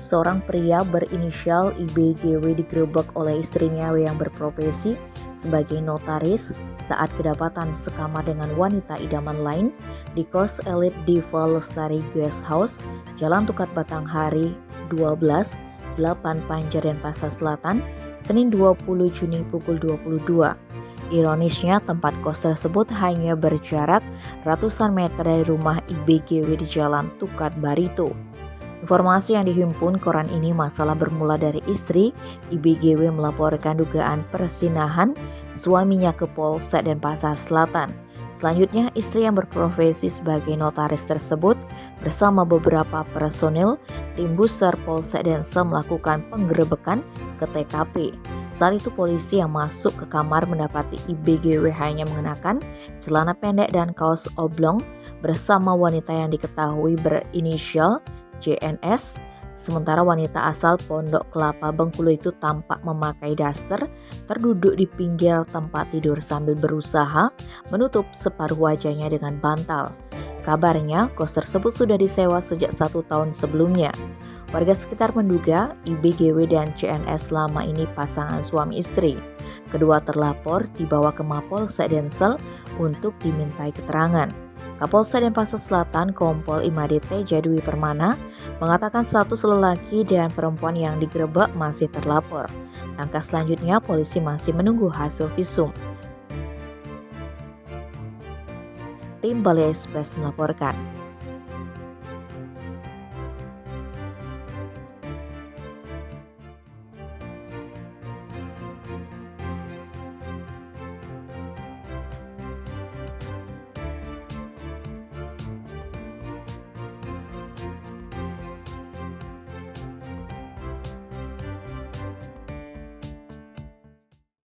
seorang pria berinisial IBGW digerebek oleh istrinya yang berprofesi sebagai notaris saat kedapatan sekamar dengan wanita idaman lain di kos elit Diva Lestari Guest House, Jalan Tukat Batanghari 12, 8 Panjer Denpasar Selatan, Senin 20 Juni pukul 22. Ironisnya, tempat kos tersebut hanya berjarak ratusan meter dari rumah IBGW di Jalan Tukat Barito. Informasi yang dihimpun koran ini, masalah bermula dari istri IBGW melaporkan dugaan persinahan suaminya ke Polsek Denpasar Selatan. Selanjutnya, istri yang berprofesi sebagai notaris tersebut bersama beberapa personil tim Buser Polsek Densel melakukan penggerebekan ke TKP. Saat itu polisi yang masuk ke kamar mendapati IBGW hanya mengenakan celana pendek dan kaos oblong bersama wanita yang diketahui berinisial JNS, sementara wanita asal Pondok Kelapa Bengkulu itu tampak memakai daster, terduduk di pinggir tempat tidur sambil berusaha menutup separuh wajahnya dengan bantal. Kabarnya, kos tersebut sudah disewa sejak 1 tahun sebelumnya. Warga sekitar menduga IBGW dan JNS selama ini pasangan suami istri. Kedua terlapor dibawa ke Mapolsek Densel untuk dimintai keterangan. Kapolsek Denpasar Selatan Kompol Imade Teja Dwi Permana mengatakan status lelaki dan perempuan yang digerebek masih terlapor. Langkah selanjutnya polisi masih menunggu hasil visum. Tim Bali Express melaporkan.